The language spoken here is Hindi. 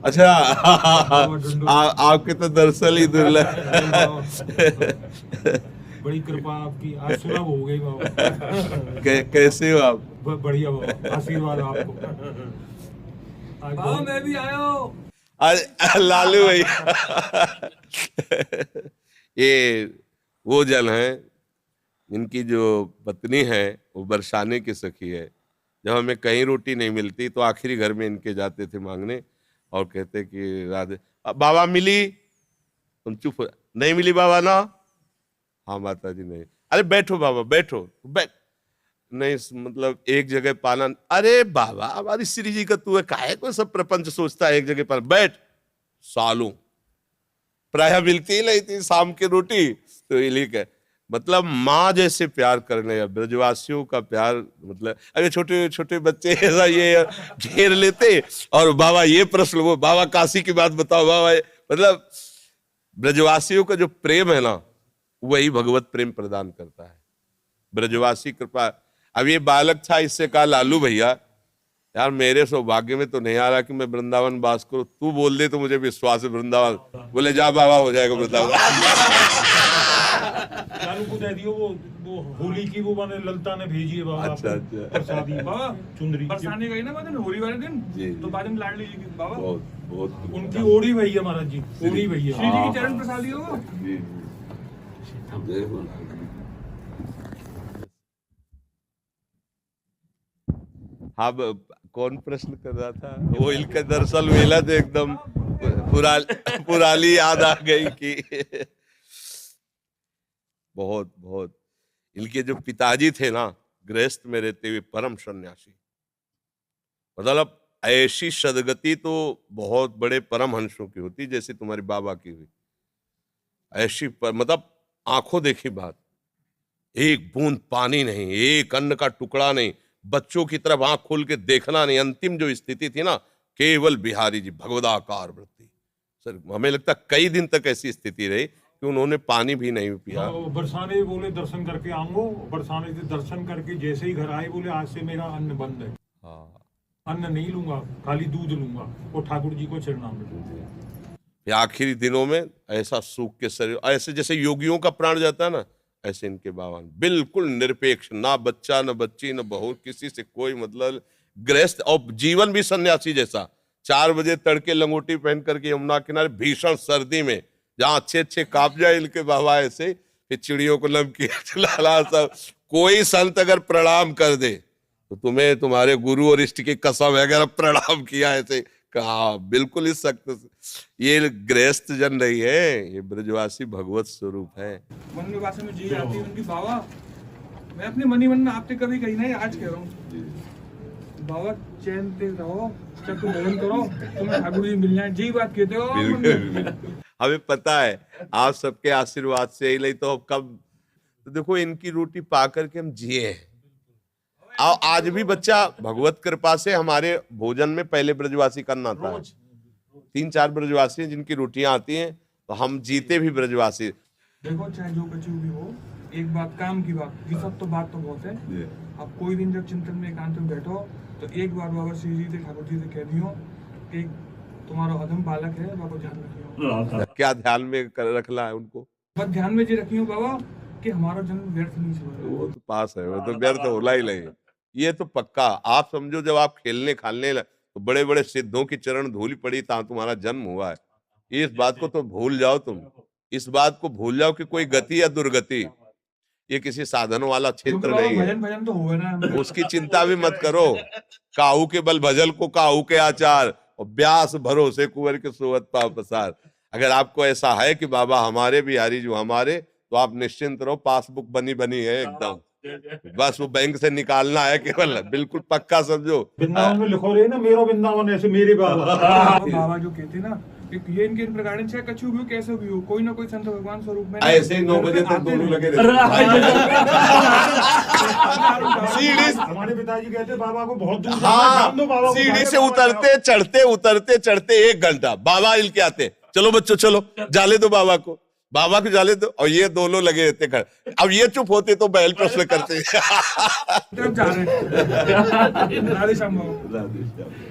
अच्छा आपके तो दरअसल ही दुर्लभ। बड़ी कृपा आपकी, आज सुलभ हो गई बाबा। कैसे हो आप? बढ़िया बाबा, आशीर्वाद आपको। बाबा मैं भी आया हूँ। अरे लालू भैया ये वो जन है, इनकी जो पत्नी है वो बरसाने की सखी है। जब हमें कहीं रोटी नहीं मिलती तो आखिरी घर में इनके जाते थे मांगने और कहते कि राधे बाबा मिली, तुम चुप हो। नहीं मिली बाबा ना, हाँ माता जी नहीं। अरे बैठो बाबा बैठो, बैठ नहीं मतलब एक जगह पाना। अरे बाबा हमारी श्री जी का तू है, काहे को सब प्रपंच सोचता है, एक जगह पर बैठ। सालों प्राय मिलती ही नहीं थी शाम की रोटी, तो ये मतलब माँ जैसे प्यार करने या ब्रजवासियों का प्यार, मतलब अरे छोटे छोटे बच्चे ऐसा ये घेर लेते और बाबा ये प्रश्न, वो बाबा काशी की बात बताओ बाबा। मतलब ब्रजवासियों का जो प्रेम है ना, वही भगवत प्रेम प्रदान करता है, ब्रजवासी कृपा। अब ये बालक था, इससे कहा लालू भैया यार मेरे सौभाग्य में तो नहीं आ रहा कि मैं वृंदावन वास करूं, तू बोल दे तो मुझे विश्वास है वृंदावन। बोले जा बाबा हो जाएगा वृंदावन। लालू को दे दियो वो होली की वो मैंने ललता ने भेजी है बाबा। अच्छा अच्छा प्रसादी बाबा चुंदरी बरसाने गई ना बाद होली वाले दिन, जी, तो बाद में लाडली जी की बाबा बहुत बहुत उनकी ओढ़ी भैया महाराज जी, ओढ़ी भैया। श्री जी की चरण प्रसादी हो। जी, जय हो। अब कौन प्रश्न कर रहा था? वो इनका दरअसल मेला तो एकदम पुरानी याद आ गई कि बहुत बहुत इनके जो पिताजी थे ना, गृहस्थ में रहते हुए परम सन्यासी, मतलब ऐसी सदगति तो बहुत बड़े परमहंसों की होती जैसे तुम्हारे बाबा की हुई, ऐसी मतलब आंखों देखी बात, एक बूंद पानी नहीं, एक अन्न का टुकड़ा नहीं, बच्चों की तरफ आंख खोल के देखना नहीं। अंतिम जो स्थिति थी ना, केवल बिहारी जी भगवदाकार वृत्ति। सर हमें लगता कई दिन तक ऐसी स्थिति रही कि उन्होंने पानी भी नहीं पिया। बरसाने बोले दर्शन करके आऊंगो, बरसाने से दर्शन करके जैसे ही घर आए बोले आज से मेरा अन्न बंद है। हाँ, अन्न नहीं लूंगा, खाली दूध लूंगा और ठाकुर जी को चरणामृत। आखिरी दिनों में ऐसा सूख के शरीर, ऐसे जैसे योगियों का प्राण जाता है ना, ऐसे इनके बाबा बिल्कुल निरपेक्ष, ना बच्चा न बच्ची न बहू, किसी से कोई मतलब, गृहस्थ और जीवन भी सन्यासी जैसा। 4 बजे तड़के लंगोटी पहन करके यमुना किनारे भीषण सर्दी में, जहां अच्छे अच्छे काप जाए इनके बाबा, ऐसे फिर चिड़ियों को लमकी लाला सब। कोई संत अगर प्रणाम कर दे तो तुम्हें तुम्हारे गुरु और इष्ट की कसम है, अगर प्रणाम किया ऐसे कहा, बिल्कुल इस सख्त। ये गृहस्थ जन नहीं है, ये ब्रजवासी भगवत स्वरूप है। मन में भाषा में जी आती है उनकी बाबा, मैं अपने मनी मन में आपसे कभी कही नहीं, आज कह रहा हूँ बाबा चैन से रहो, चक्र भोजन करो, तुम्हें ठाकुर जी मिल जाए, जी बात कहते हो। हमें पता है आप सबके आशीर्वाद से ही, नहीं तो कब, तो देखो इनकी रोटी पा करके हम जिए हैं। आज भी बच्चा भगवत कृपा से हमारे भोजन में पहले ब्रजवासी करना आता है। 3-4 ब्रजवासी हैं जिनकी रोटियां आती हैं, तो हम जीते भी ब्रजवासी। देखो चाहे जो कचू भी हो, एक बात काम की बात, ये सब तो बात तो बहुत है। अब कोई दिन जब चिंतन में एकांत में बैठो तो एक बार बाबा श्री जी से ठाकुर जी से कह दियो कि तुम्हारा अधम बालक है, बाबा ध्यान रखियो। क्या ध्यान में रखना है उनको? बस ध्यान में जी रखियो बाबा कि हमारा जन्म व्यर्थ नहीं चला। वो तो पास है, वो तो व्यर्थ होला ही नहीं। ये तो पक्का आप समझो, जब आप खेलने खालने तो बड़े बड़े सिद्धों की चरण धूल पड़ी ता तुम्हारा जन्म हुआ है। इस बात को तो भूल जाओ, तुम इस बात को भूल जाओ कि कोई गति या दुर्गति, ये किसी साधन वाला क्षेत्र नहीं है। भजन भजन तो हुए ना, उसकी चिंता भी मत करो। काहू के बल भजल को काहू के आचार, और ब्यास भरोसे कुंवर के सोवत पाव पसार। अगर आपको ऐसा है कि बाबा हमारे बिहारी जो हमारे, तो आप निश्चिंत रहो, पासबुक बनी बनी है एकदम, बस वो बैंक से निकालना है केवल, बिल्कुल पक्का समझो। वृंदावन में लिखो रहे ना, मेरा वृंदावन ऐसे मेरे बाबा। बाबा जो कहते ना ये इनके प्रकार चाहे कछु भी हो कैसे भी हो, कोई ना कोई संत भगवान स्वरूप में ऐसे ही 9 बजे तक दोनों लगे रहते। हमारे पिताजी कहते बाबा को बहुत दूर हाँ, सीढ़ी से उतरते चढ़ते 1 घंटा बाबा हिल के आते, चलो बच्चों चलो जाले दो बाबा को जाले दो, और ये दोनों लगे रहते खड़े। अब ये चुप होते तो बैल प्रश्न करते। जा रहे हैं। राधे श्याम बाबा।